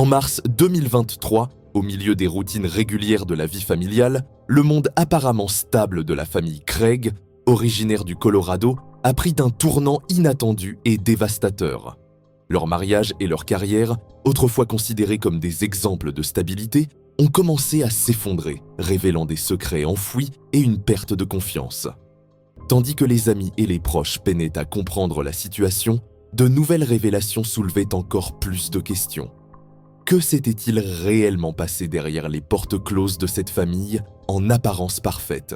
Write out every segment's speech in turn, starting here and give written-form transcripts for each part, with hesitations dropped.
En mars 2023, au milieu des routines régulières de la vie familiale, le monde apparemment stable de la famille Craig, originaire du Colorado, a pris un tournant inattendu et dévastateur. Leur mariage et leur carrière, autrefois considérés comme des exemples de stabilité, ont commencé à s'effondrer, révélant des secrets enfouis et une perte de confiance. Tandis que les amis et les proches peinaient à comprendre la situation, de nouvelles révélations soulevaient encore plus de questions. Que s'était-il réellement passé derrière les portes closes de cette famille en apparence parfaite?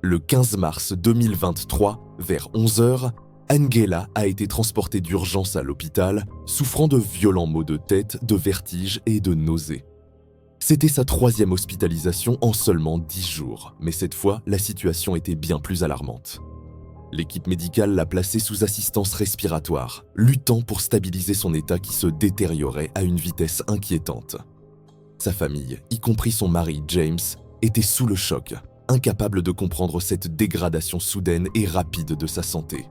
Le 15 mars 2023, vers 11h, Angela a été transportée d'urgence à l'hôpital, souffrant de violents maux de tête, de vertiges et de nausées. C'était sa 3e hospitalisation en seulement 10 jours, mais cette fois, la situation était bien plus alarmante. L'équipe médicale l'a placée sous assistance respiratoire, luttant pour stabiliser son état qui se détériorait à une vitesse inquiétante. Sa famille, y compris son mari James, était sous le choc, incapable de comprendre cette dégradation soudaine et rapide de sa santé.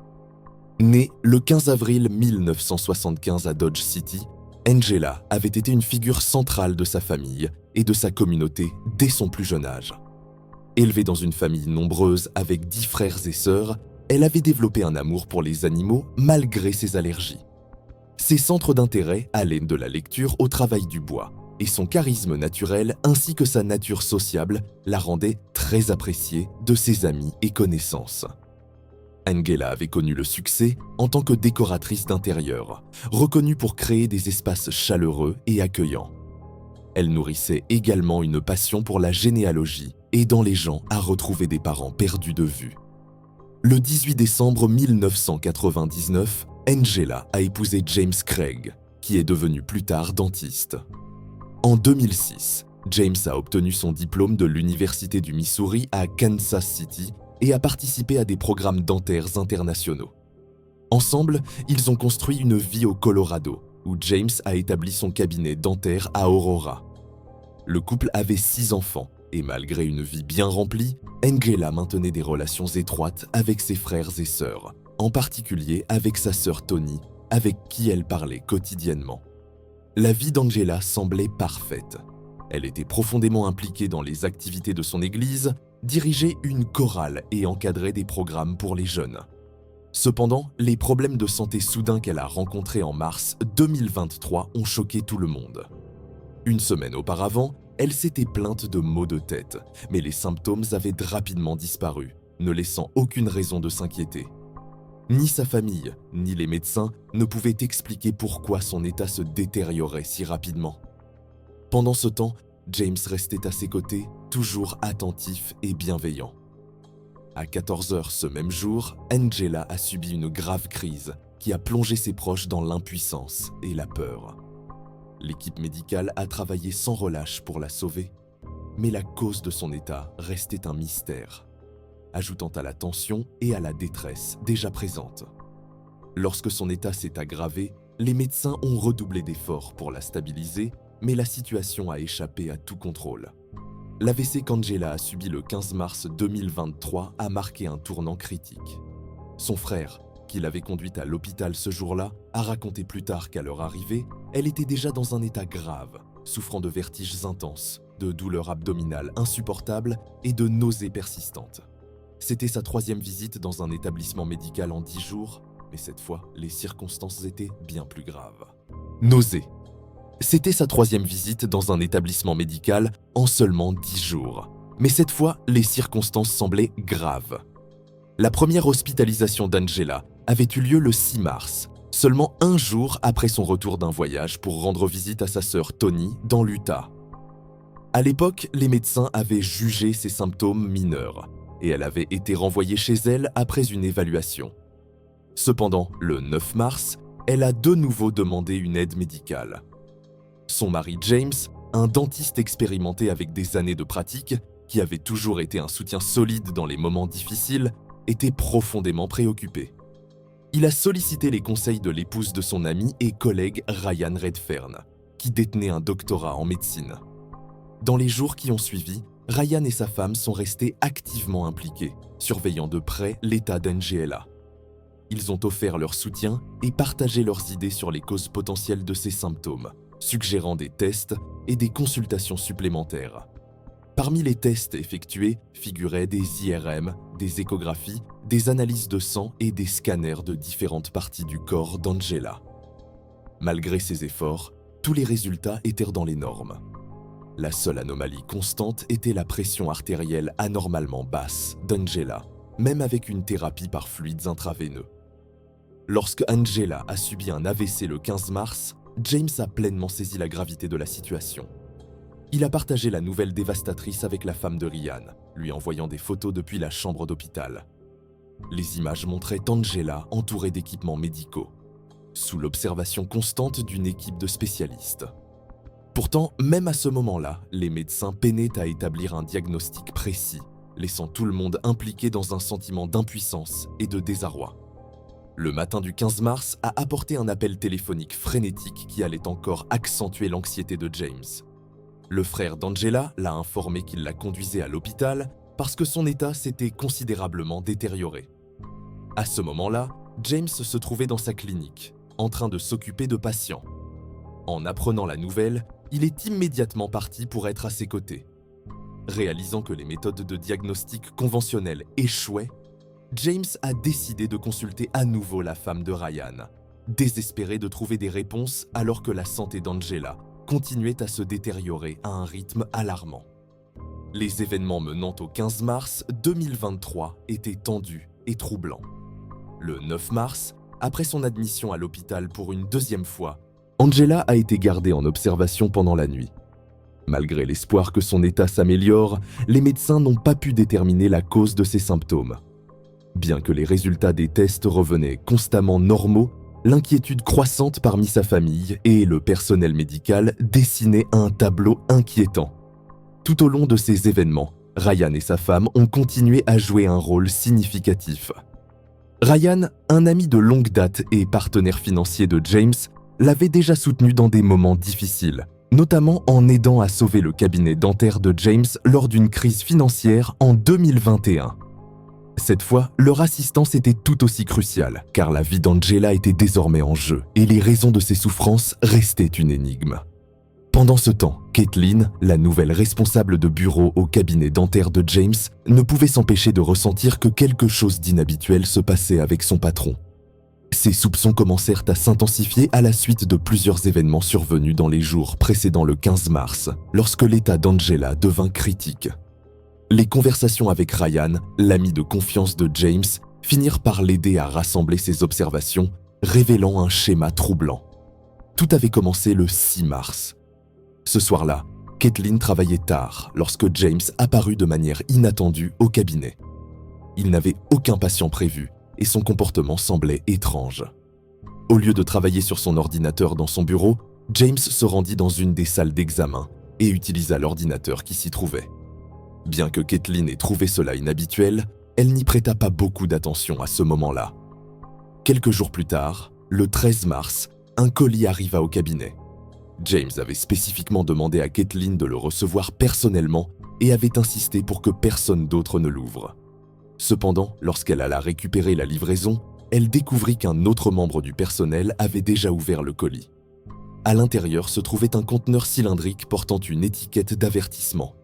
Née le 15 avril 1975 à Dodge City, Angela avait été une figure centrale de sa famille et de sa communauté dès son plus jeune âge. Élevée dans une famille nombreuse avec 10 frères et sœurs, elle avait développé un amour pour les animaux malgré ses allergies. Ses centres d'intérêt allaient de la lecture au travail du bois, et son charisme naturel ainsi que sa nature sociable la rendaient très appréciée de ses amis et connaissances. Angela avait connu le succès en tant que décoratrice d'intérieur, reconnue pour créer des espaces chaleureux et accueillants. Elle nourrissait également une passion pour la généalogie, aidant les gens à retrouver des parents perdus de vue. Le 18 décembre 1999, Angela a épousé James Craig, qui est devenu plus tard dentiste. En 2006, James a obtenu son diplôme de l'Université du Missouri à Kansas City et a participé à des programmes dentaires internationaux. Ensemble, ils ont construit une vie au Colorado, où James a établi son cabinet dentaire à Aurora. Le couple avait 6 enfants, et malgré une vie bien remplie, Angela maintenait des relations étroites avec ses frères et sœurs, en particulier avec sa sœur Toni, avec qui elle parlait quotidiennement. La vie d'Angela semblait parfaite. Elle était profondément impliquée dans les activités de son église, dirigeait une chorale et encadrait des programmes pour les jeunes. Cependant, les problèmes de santé soudains qu'elle a rencontrés en mars 2023 ont choqué tout le monde. Une semaine auparavant, elle s'était plainte de maux de tête, mais les symptômes avaient rapidement disparu, ne laissant aucune raison de s'inquiéter. Ni sa famille, ni les médecins ne pouvaient expliquer pourquoi son état se détériorait si rapidement. Pendant ce temps, James restait à ses côtés, toujours attentif et bienveillant. À 14h ce même jour, Angela a subi une grave crise qui a plongé ses proches dans l'impuissance et la peur. L'équipe médicale a travaillé sans relâche pour la sauver, mais la cause de son état restait un mystère, ajoutant à la tension et à la détresse déjà présente. Lorsque son état s'est aggravé, les médecins ont redoublé d'efforts pour la stabiliser, mais la situation a échappé à tout contrôle. L'AVC qu'Angela a subi le 15 mars 2023 a marqué un tournant critique. Son frère, qui l'avait conduite à l'hôpital ce jour-là, a raconté plus tard qu'à leur arrivée, elle était déjà dans un état grave, souffrant de vertiges intenses, de douleurs abdominales insupportables et de nausées persistantes. C'était sa 3e visite dans un établissement médical en 10 jours, mais cette fois, les circonstances étaient bien plus graves. Nausées. C'était sa 3e visite dans un établissement médical en seulement 10 jours. Mais cette fois, les circonstances semblaient graves. La première hospitalisation d'Angela avait eu lieu le 6 mars, seulement un jour après son retour d'un voyage pour rendre visite à sa sœur Toni dans l'Utah. À l'époque, les médecins avaient jugé ses symptômes mineurs et elle avait été renvoyée chez elle après une évaluation. Cependant, le 9 mars, elle a de nouveau demandé une aide médicale. Son mari James, un dentiste expérimenté avec des années de pratique, qui avait toujours été un soutien solide dans les moments difficiles, était profondément préoccupé. Il a sollicité les conseils de l'épouse de son ami et collègue Ryan Redfern, qui détenait un doctorat en médecine. Dans les jours qui ont suivi, Ryan et sa femme sont restés activement impliqués, surveillant de près l'état d'Angela. Ils ont offert leur soutien et partagé leurs idées sur les causes potentielles de ces symptômes, suggérant des tests et des consultations supplémentaires. Parmi les tests effectués figuraient des IRM, des échographies, des analyses de sang et des scanners de différentes parties du corps d'Angela. Malgré ces efforts, tous les résultats étaient dans les normes. La seule anomalie constante était la pression artérielle anormalement basse d'Angela, même avec une thérapie par fluides intraveineux. Lorsque Angela a subi un AVC le 15 mars, James a pleinement saisi la gravité de la situation. Il a partagé la nouvelle dévastatrice avec la femme de Ryan, lui envoyant des photos depuis la chambre d'hôpital. Les images montraient Angela entourée d'équipements médicaux, sous l'observation constante d'une équipe de spécialistes. Pourtant, même à ce moment-là, les médecins peinaient à établir un diagnostic précis, laissant tout le monde impliqué dans un sentiment d'impuissance et de désarroi. Le matin du 15 mars a apporté un appel téléphonique frénétique qui allait encore accentuer l'anxiété de James. Le frère d'Angela l'a informé qu'il la conduisait à l'hôpital parce que son état s'était considérablement détérioré. À ce moment-là, James se trouvait dans sa clinique, en train de s'occuper de patients. En apprenant la nouvelle, il est immédiatement parti pour être à ses côtés. Réalisant que les méthodes de diagnostic conventionnelles échouaient, James a décidé de consulter à nouveau la femme de Ryan, désespéré de trouver des réponses alors que la santé d'Angela continuait à se détériorer à un rythme alarmant. Les événements menant au 15 mars 2023 étaient tendus et troublants. Le 9 mars, après son admission à l'hôpital pour une deuxième fois, Angela a été gardée en observation pendant la nuit. Malgré l'espoir que son état s'améliore, les médecins n'ont pas pu déterminer la cause de ses symptômes. Bien que les résultats des tests revenaient constamment normaux, l'inquiétude croissante parmi sa famille et le personnel médical dessinait un tableau inquiétant. Tout au long de ces événements, Ryan et sa femme ont continué à jouer un rôle significatif. Ryan, un ami de longue date et partenaire financier de James, l'avait déjà soutenu dans des moments difficiles, notamment en aidant à sauver le cabinet dentaire de James lors d'une crise financière en 2021. Cette fois, leur assistance était tout aussi cruciale, car la vie d'Angela était désormais en jeu et les raisons de ses souffrances restaient une énigme. Pendant ce temps, Caitlin, la nouvelle responsable de bureau au cabinet dentaire de James, ne pouvait s'empêcher de ressentir que quelque chose d'inhabituel se passait avec son patron. Ses soupçons commencèrent à s'intensifier à la suite de plusieurs événements survenus dans les jours précédant le 15 mars, lorsque l'état d'Angela devint critique. Les conversations avec Ryan, l'ami de confiance de James, finirent par l'aider à rassembler ses observations, révélant un schéma troublant. Tout avait commencé le 6 mars. Ce soir-là, Caitlin travaillait tard lorsque James apparut de manière inattendue au cabinet. Il n'avait aucun patient prévu et son comportement semblait étrange. Au lieu de travailler sur son ordinateur dans son bureau, James se rendit dans une des salles d'examen et utilisa l'ordinateur qui s'y trouvait. Bien que Caitlin ait trouvé cela inhabituel, elle n'y prêta pas beaucoup d'attention à ce moment-là. Quelques jours plus tard, le 13 mars, un colis arriva au cabinet. James avait spécifiquement demandé à Caitlin de le recevoir personnellement et avait insisté pour que personne d'autre ne l'ouvre. Cependant, lorsqu'elle alla récupérer la livraison, elle découvrit qu'un autre membre du personnel avait déjà ouvert le colis. À l'intérieur se trouvait un conteneur cylindrique portant une étiquette d'avertissement.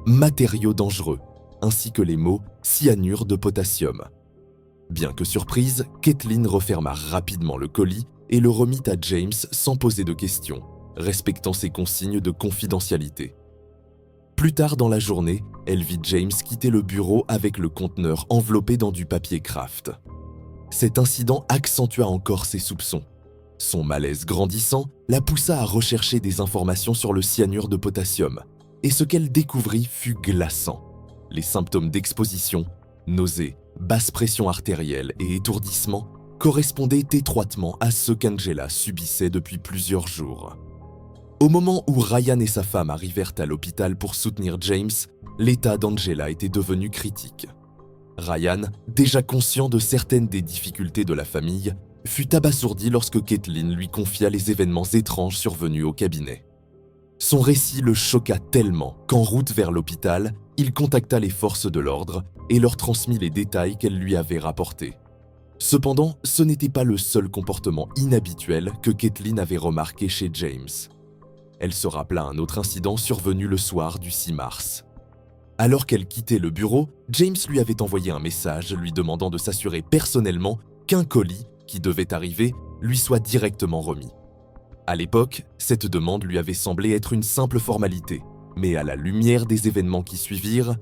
Matériaux dangereux, ainsi que les mots cyanure de potassium. Bien que surprise, Caitlin referma rapidement le colis et le remit à James sans poser de questions, respectant ses consignes de confidentialité. Plus tard dans la journée, elle vit James quitter le bureau avec le conteneur enveloppé dans du papier Kraft. Cet incident accentua encore ses soupçons. Son malaise grandissant la poussa à rechercher des informations sur le cyanure de potassium, et ce qu'elle découvrit fut glaçant. Les symptômes d'exposition, nausées, basse pression artérielle et étourdissement correspondaient étroitement à ce qu'Angela subissait depuis plusieurs jours. Au moment où Ryan et sa femme arrivèrent à l'hôpital pour soutenir James, l'état d'Angela était devenu critique. Ryan, déjà conscient de certaines des difficultés de la famille, fut abasourdi lorsque Caitlin lui confia les événements étranges survenus au cabinet. Son récit le choqua tellement qu'en route vers l'hôpital, il contacta les forces de l'ordre et leur transmit les détails qu'elles lui avaient rapportés. Cependant, ce n'était pas le seul comportement inhabituel que Caitlin avait remarqué chez James. Elle se rappela un autre incident survenu le soir du 6 mars. Alors qu'elle quittait le bureau, James lui avait envoyé un message lui demandant de s'assurer personnellement qu'un colis, qui devait arriver, lui soit directement remis. À l'époque, cette demande lui avait semblé être une simple formalité, mais à la lumière des événements qui suivirent,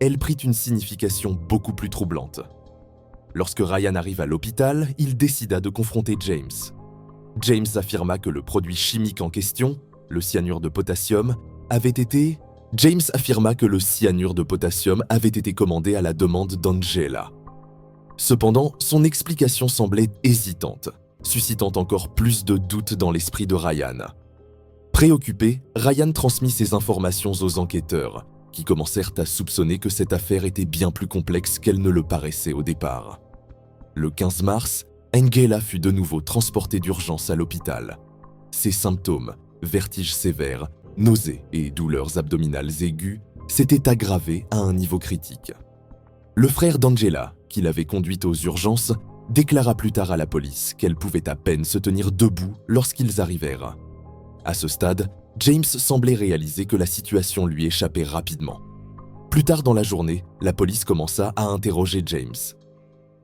elle prit une signification beaucoup plus troublante. Lorsque Ryan arrive à l'hôpital, il décida de confronter James. James affirma que le produit chimique en question, le cyanure de potassium, avait été commandé à la demande d'Angela. Cependant, son explication semblait hésitante, suscitant encore plus de doutes dans l'esprit de Ryan. Préoccupé, Ryan transmit ces informations aux enquêteurs, qui commencèrent à soupçonner que cette affaire était bien plus complexe qu'elle ne le paraissait au départ. Le 15 mars, Angela fut de nouveau transportée d'urgence à l'hôpital. Ses symptômes, vertiges sévères, nausées et douleurs abdominales aiguës, s'étaient aggravés à un niveau critique. Le frère d'Angela, qui l'avait conduite aux urgences, déclara plus tard à la police qu'elle pouvait à peine se tenir debout lorsqu'ils arrivèrent. À ce stade, James semblait réaliser que la situation lui échappait rapidement. Plus tard dans la journée, la police commença à interroger James.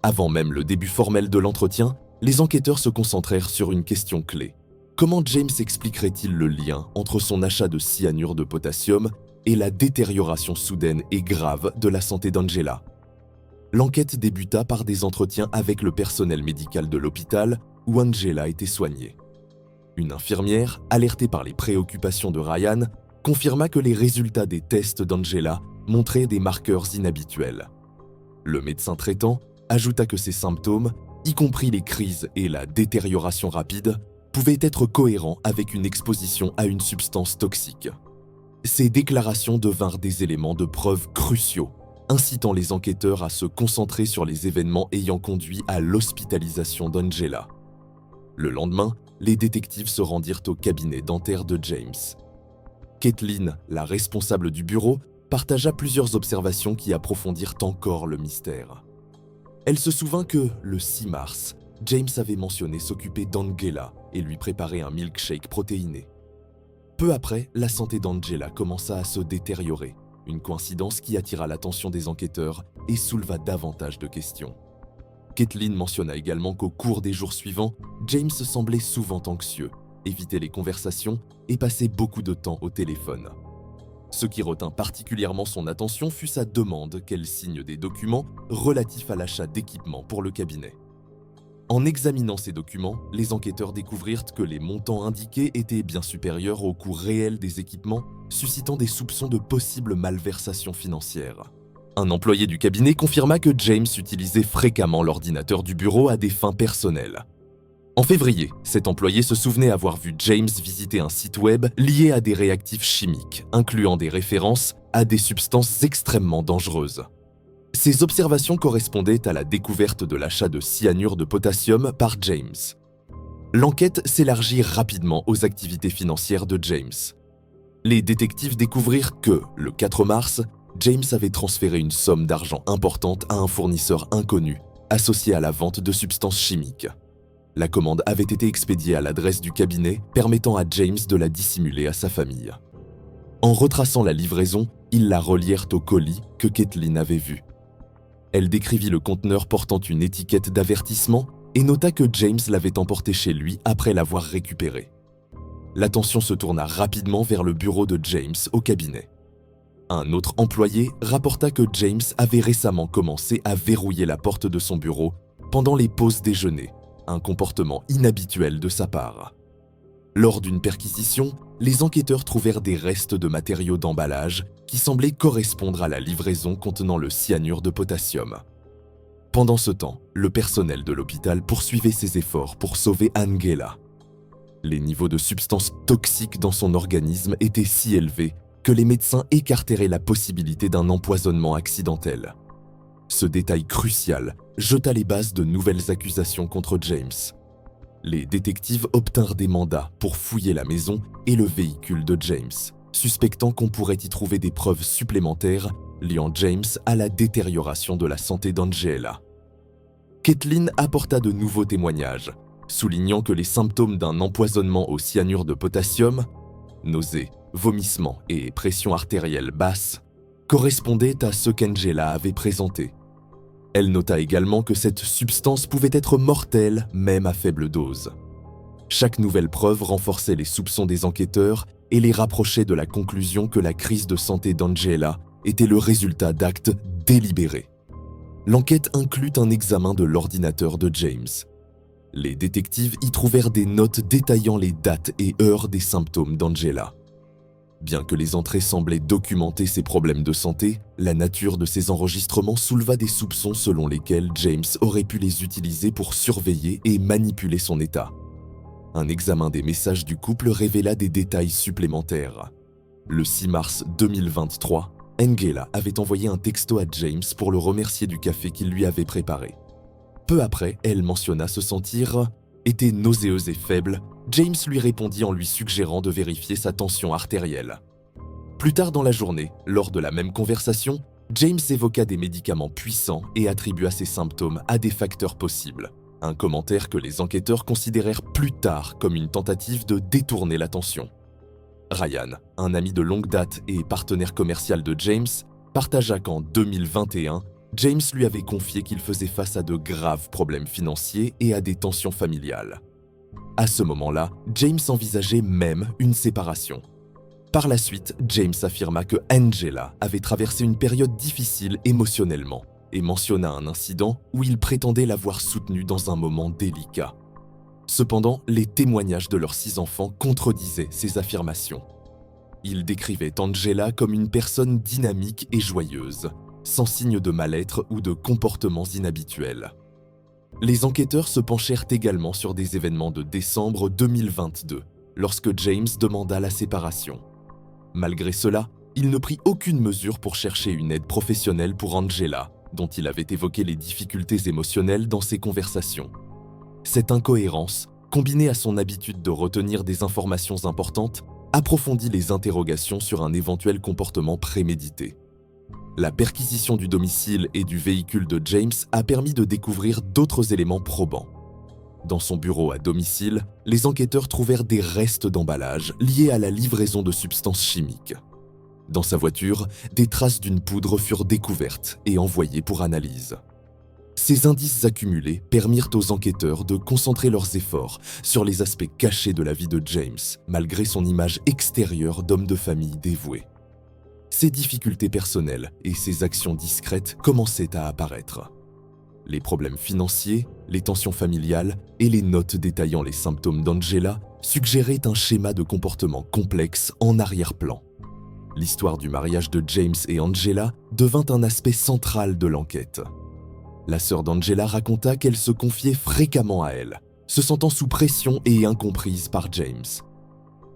Avant même le début formel de l'entretien, les enquêteurs se concentrèrent sur une question clé. Comment James expliquerait-il le lien entre son achat de cyanure de potassium et la détérioration soudaine et grave de la santé d'Angela? L'enquête débuta par des entretiens avec le personnel médical de l'hôpital où Angela était soignée. Une infirmière, alertée par les préoccupations de Ryan, confirma que les résultats des tests d'Angela montraient des marqueurs inhabituels. Le médecin traitant ajouta que ces symptômes, y compris les crises et la détérioration rapide, pouvaient être cohérents avec une exposition à une substance toxique. Ces déclarations devinrent des éléments de preuve cruciaux, incitant les enquêteurs à se concentrer sur les événements ayant conduit à l'hospitalisation d'Angela. Le lendemain, les détectives se rendirent au cabinet dentaire de James. Kathleen, la responsable du bureau, partagea plusieurs observations qui approfondirent encore le mystère. Elle se souvint que, le 6 mars, James avait mentionné s'occuper d'Angela et lui préparer un milkshake protéiné. Peu après, la santé d'Angela commença à se détériorer, une coïncidence qui attira l'attention des enquêteurs et souleva davantage de questions. Kathleen mentionna également qu'au cours des jours suivants, James semblait souvent anxieux, évitait les conversations et passait beaucoup de temps au téléphone. Ce qui retint particulièrement son attention fut sa demande qu'elle signe des documents relatifs à l'achat d'équipements pour le cabinet. En examinant ces documents, les enquêteurs découvrirent que les montants indiqués étaient bien supérieurs au coût réel des équipements, suscitant des soupçons de possibles malversations financières. Un employé du cabinet confirma que James utilisait fréquemment l'ordinateur du bureau à des fins personnelles. En février, cet employé se souvenait avoir vu James visiter un site web lié à des réactifs chimiques, incluant des références à des substances extrêmement dangereuses. Ces observations correspondaient à la découverte de l'achat de cyanure de potassium par James. L'enquête s'élargit rapidement aux activités financières de James. Les détectives découvrirent que, le 4 mars, James avait transféré une somme d'argent importante à un fournisseur inconnu, associé à la vente de substances chimiques. La commande avait été expédiée à l'adresse du cabinet, permettant à James de la dissimuler à sa famille. En retraçant la livraison, ils la relièrent au colis que Kathleen avait vu. Elle décrivit le conteneur portant une étiquette d'avertissement et nota que James l'avait emporté chez lui après l'avoir récupéré. L'attention se tourna rapidement vers le bureau de James au cabinet. Un autre employé rapporta que James avait récemment commencé à verrouiller la porte de son bureau pendant les pauses déjeuner, un comportement inhabituel de sa part. Lors d'une perquisition, les enquêteurs trouvèrent des restes de matériaux d'emballage qui semblaient correspondre à la livraison contenant le cyanure de potassium. Pendant ce temps, le personnel de l'hôpital poursuivait ses efforts pour sauver Angela. Les niveaux de substances toxiques dans son organisme étaient si élevés que les médecins écarteraient la possibilité d'un empoisonnement accidentel. Ce détail crucial jeta les bases de nouvelles accusations contre James. Les détectives obtinrent des mandats pour fouiller la maison et le véhicule de James, suspectant qu'on pourrait y trouver des preuves supplémentaires liant James à la détérioration de la santé d'Angela. Kathleen apporta de nouveaux témoignages, soulignant que les symptômes d'un empoisonnement au cyanure de potassium nausées, vomissements et pression artérielle basse, correspondaient à ce qu'Angela avait présenté. Elle nota également que cette substance pouvait être mortelle même à faible dose. Chaque nouvelle preuve renforçait les soupçons des enquêteurs et les rapprochait de la conclusion que la crise de santé d'Angela était le résultat d'actes délibérés. L'enquête inclut un examen de l'ordinateur de James. Les détectives y trouvèrent des notes détaillant les dates et heures des symptômes d'Angela. Bien que les entrées semblaient documenter ses problèmes de santé, la nature de ces enregistrements souleva des soupçons selon lesquels James aurait pu les utiliser pour surveiller et manipuler son état. Un examen des messages du couple révéla des détails supplémentaires. Le 6 mars 2023, Angela avait envoyé un texto à James pour le remercier du café qu'il lui avait préparé. Peu après, elle mentionna se sentir était nauséeuse et faible. James lui répondit en lui suggérant de vérifier sa tension artérielle. Plus tard dans la journée, lors de la même conversation, James évoqua des médicaments puissants et attribua ces symptômes à des facteurs possibles. Un commentaire que les enquêteurs considérèrent plus tard comme une tentative de détourner l'attention. Ryan, un ami de longue date et partenaire commercial de James, partagea qu'en 2021, James lui avait confié qu'il faisait face à de graves problèmes financiers et à des tensions familiales. À ce moment-là, James envisageait même une séparation. Par la suite, James affirma que Angela avait traversé une période difficile émotionnellement et mentionna un incident où il prétendait l'avoir soutenue dans un moment délicat. Cependant, les témoignages de leurs 6 enfants contredisaient ces affirmations. Ils décrivaient Angela comme une personne dynamique et joyeuse, sans signe de mal-être ou de comportements inhabituels. Les enquêteurs se penchèrent également sur des événements de décembre 2022, lorsque James demanda la séparation. Malgré cela, il ne prit aucune mesure pour chercher une aide professionnelle pour Angela, dont il avait évoqué les difficultés émotionnelles dans ses conversations. Cette incohérence, combinée à son habitude de retenir des informations importantes, approfondit les interrogations sur un éventuel comportement prémédité. La perquisition du domicile et du véhicule de James a permis de découvrir d'autres éléments probants. Dans son bureau à domicile, les enquêteurs trouvèrent des restes d'emballage liés à la livraison de substances chimiques. Dans sa voiture, des traces d'une poudre furent découvertes et envoyées pour analyse. Ces indices accumulés permirent aux enquêteurs de concentrer leurs efforts sur les aspects cachés de la vie de James, malgré son image extérieure d'homme de famille dévoué. Ses difficultés personnelles et ses actions discrètes commençaient à apparaître. Les problèmes financiers, les tensions familiales et les notes détaillant les symptômes d'Angela suggéraient un schéma de comportement complexe en arrière-plan. L'histoire du mariage de James et Angela devint un aspect central de l'enquête. La sœur d'Angela raconta qu'elle se confiait fréquemment à elle, se sentant sous pression et incomprise par James.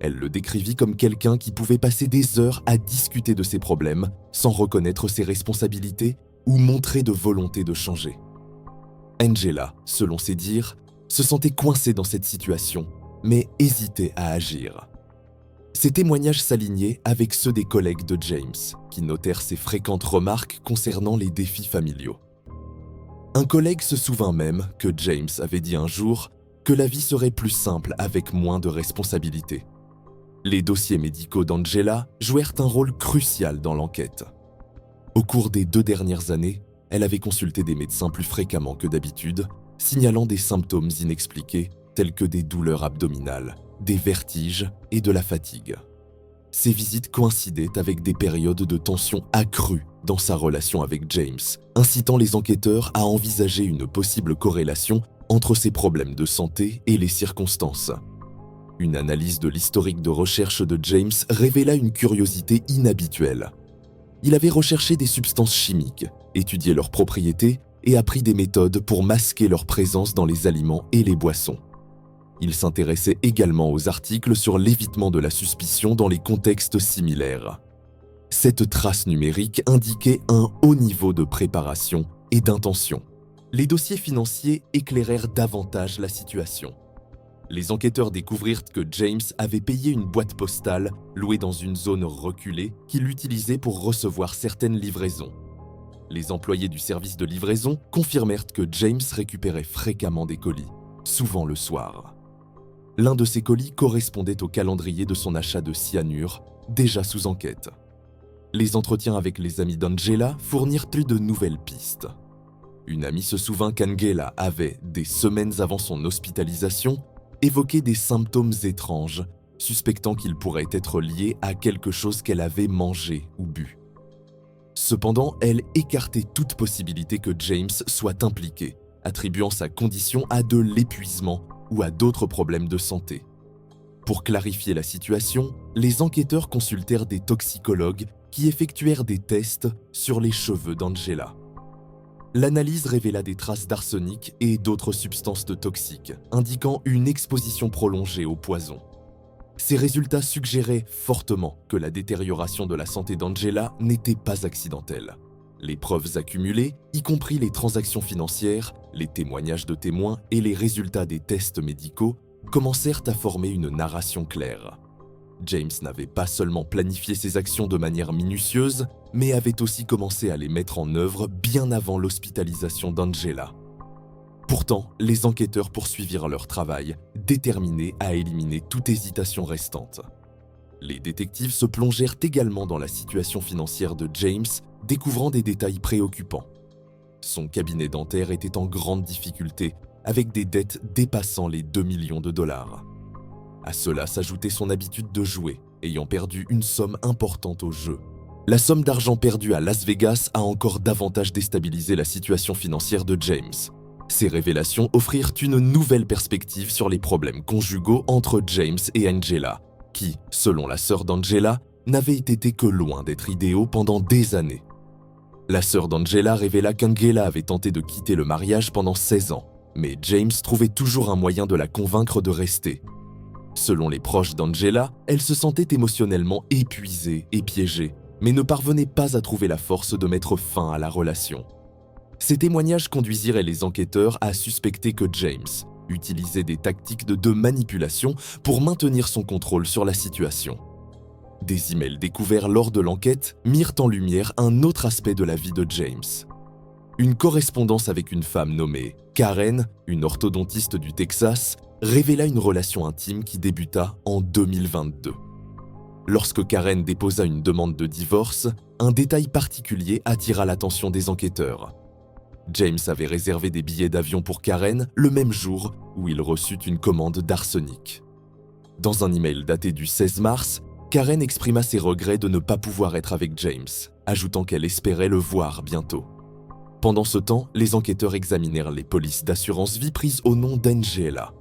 Elle le décrivit comme quelqu'un qui pouvait passer des heures à discuter de ses problèmes sans reconnaître ses responsabilités ou montrer de volonté de changer. Angela, selon ses dires, se sentait coincée dans cette situation, mais hésitait à agir. Ces témoignages s'alignaient avec ceux des collègues de James, qui notèrent ses fréquentes remarques concernant les défis familiaux. Un collègue se souvint même que James avait dit un jour que la vie serait plus simple avec moins de responsabilités. Les dossiers médicaux d'Angela jouèrent un rôle crucial dans l'enquête. Au cours des 2 dernières années, elle avait consulté des médecins plus fréquemment que d'habitude, signalant des symptômes inexpliqués tels que des douleurs abdominales, des vertiges et de la fatigue. Ces visites coïncidaient avec des périodes de tension accrue dans sa relation avec James, incitant les enquêteurs à envisager une possible corrélation entre ses problèmes de santé et les circonstances. Une analyse de l'historique de recherche de James révéla une curiosité inhabituelle. Il avait recherché des substances chimiques, étudié leurs propriétés et appris des méthodes pour masquer leur présence dans les aliments et les boissons. Il s'intéressait également aux articles sur l'évitement de la suspicion dans les contextes similaires. Cette trace numérique indiquait un haut niveau de préparation et d'intention. Les dossiers financiers éclairèrent davantage la situation. Les enquêteurs découvrirent que James avait payé une boîte postale louée dans une zone reculée qu'il utilisait pour recevoir certaines livraisons. Les employés du service de livraison confirmèrent que James récupérait fréquemment des colis, souvent le soir. L'un de ces colis correspondait au calendrier de son achat de cyanure, déjà sous enquête. Les entretiens avec les amis d'Angela fournirent de nouvelles pistes. Une amie se souvint qu'Angela avait, des semaines avant son hospitalisation, évoqué des symptômes étranges, suspectant qu'ils pourraient être liés à quelque chose qu'elle avait mangé ou bu. Cependant, elle écartait toute possibilité que James soit impliqué, attribuant sa condition à de l'épuisement ou à d'autres problèmes de santé. Pour clarifier la situation, les enquêteurs consultèrent des toxicologues qui effectuèrent des tests sur les cheveux d'Angela. L'analyse révéla des traces d'arsenic et d'autres substances toxiques, indiquant une exposition prolongée au poison. Ces résultats suggéraient fortement que la détérioration de la santé d'Angela n'était pas accidentelle. Les preuves accumulées, y compris les transactions financières, les témoignages de témoins et les résultats des tests médicaux, commencèrent à former une narration claire. James n'avait pas seulement planifié ses actions de manière minutieuse, mais avait aussi commencé à les mettre en œuvre bien avant l'hospitalisation d'Angela. Pourtant, les enquêteurs poursuivirent leur travail, déterminés à éliminer toute hésitation restante. Les détectives se plongèrent également dans la situation financière de James, découvrant des détails préoccupants. Son cabinet dentaire était en grande difficulté, avec des dettes dépassant les 2 millions de dollars. À cela s'ajoutait son habitude de jouer, ayant perdu une somme importante au jeu. La somme d'argent perdue à Las Vegas a encore davantage déstabilisé la situation financière de James. Ces révélations offrirent une nouvelle perspective sur les problèmes conjugaux entre James et Angela, qui, selon la sœur d'Angela, n'avaient été que loin d'être idéaux pendant des années. La sœur d'Angela révéla qu'Angela avait tenté de quitter le mariage pendant 16 ans, mais James trouvait toujours un moyen de la convaincre de rester. Selon les proches d'Angela, elle se sentait émotionnellement épuisée et piégée, mais ne parvenait pas à trouver la force de mettre fin à la relation. Ces témoignages conduisirent les enquêteurs à suspecter que James utilisait des tactiques de manipulation pour maintenir son contrôle sur la situation. Des emails découverts lors de l'enquête mirent en lumière un autre aspect de la vie de James. Une correspondance avec une femme nommée Karen, une orthodontiste du Texas, révéla une relation intime qui débuta en 2022. Lorsque Karen déposa une demande de divorce, un détail particulier attira l'attention des enquêteurs. James avait réservé des billets d'avion pour Karen le même jour où il reçut une commande d'arsenic. Dans un email daté du 16 mars, Karen exprima ses regrets de ne pas pouvoir être avec James, ajoutant qu'elle espérait le voir bientôt. Pendant ce temps, les enquêteurs examinèrent les polices d'assurance vie prises au nom d'Angela.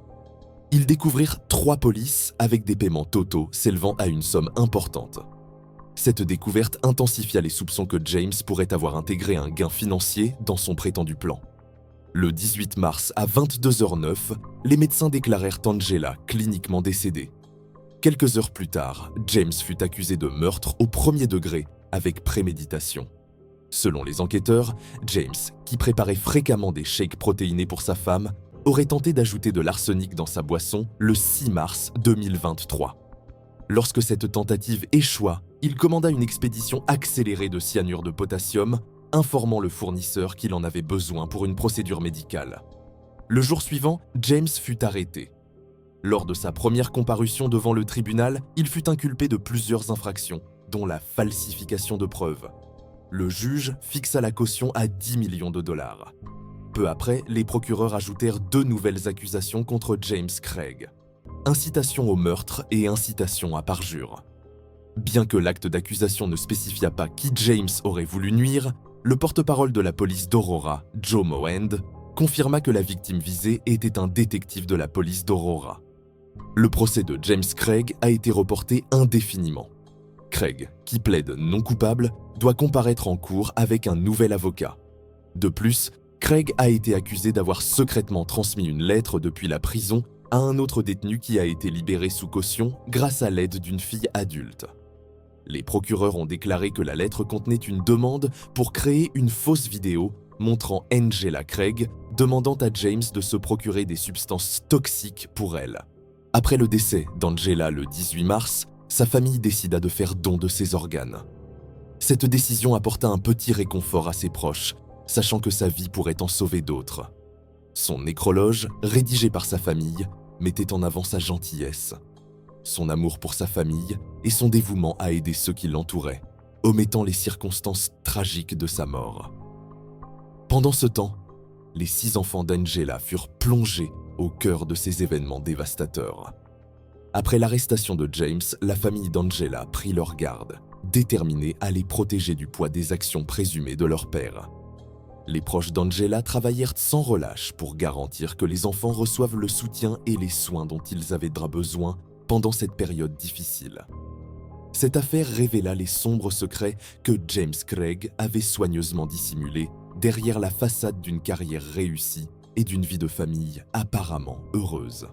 Ils découvrirent 3 polices avec des paiements totaux s'élevant à une somme importante. Cette découverte intensifia les soupçons que James pourrait avoir intégré un gain financier dans son prétendu plan. Le 18 mars à 22h09, les médecins déclarèrent Angela cliniquement décédée. Quelques heures plus tard, James fut accusé de meurtre au premier degré avec préméditation. Selon les enquêteurs, James, qui préparait fréquemment des shakes protéinés pour sa femme, aurait tenté d'ajouter de l'arsenic dans sa boisson le 6 mars 2023. Lorsque cette tentative échoua, il commanda une expédition accélérée de cyanure de potassium, informant le fournisseur qu'il en avait besoin pour une procédure médicale. Le jour suivant, James fut arrêté. Lors de sa première comparution devant le tribunal, il fut inculpé de plusieurs infractions, dont la falsification de preuves. Le juge fixa la caution à 10 millions de dollars. Peu après, les procureurs ajoutèrent 2 nouvelles accusations contre James Craig: incitation au meurtre et incitation à parjure. Bien que l'acte d'accusation ne spécifiât pas qui James aurait voulu nuire, le porte-parole de la police d'Aurora, Joe Mohand, confirma que la victime visée était un détective de la police d'Aurora. Le procès de James Craig a été reporté indéfiniment. Craig, qui plaide non coupable, doit comparaître en cour avec un nouvel avocat. De plus, Craig a été accusé d'avoir secrètement transmis une lettre depuis la prison à un autre détenu qui a été libéré sous caution grâce à l'aide d'une fille adulte. Les procureurs ont déclaré que la lettre contenait une demande pour créer une fausse vidéo montrant Angela Craig demandant à James de se procurer des substances toxiques pour elle. Après le décès d'Angela le 18 mars, sa famille décida de faire don de ses organes. Cette décision apporta un petit réconfort à ses proches, sachant que sa vie pourrait en sauver d'autres. Son nécrologe, rédigé par sa famille, mettait en avant sa gentillesse, son amour pour sa famille et son dévouement à aider ceux qui l'entouraient, omettant les circonstances tragiques de sa mort. Pendant ce temps, les 6 enfants d'Angela furent plongés au cœur de ces événements dévastateurs. Après l'arrestation de James, la famille d'Angela prit leur garde, déterminée à les protéger du poids des actions présumées de leur père. Les proches d'Angela travaillèrent sans relâche pour garantir que les enfants reçoivent le soutien et les soins dont ils avaient besoin pendant cette période difficile. Cette affaire révéla les sombres secrets que James Craig avait soigneusement dissimulés derrière la façade d'une carrière réussie et d'une vie de famille apparemment heureuse.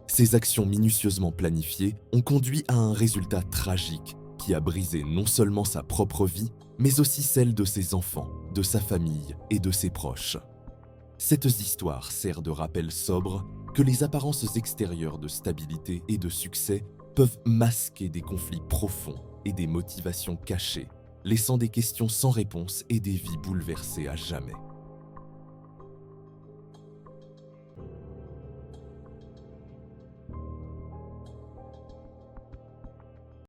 Ces actions minutieusement planifiées ont conduit à un résultat tragique qui a brisé non seulement sa propre vie, mais aussi celle de ses enfants, de sa famille et de ses proches. Cette histoire sert de rappel sobre que les apparences extérieures de stabilité et de succès peuvent masquer des conflits profonds et des motivations cachées, laissant des questions sans réponse et des vies bouleversées à jamais.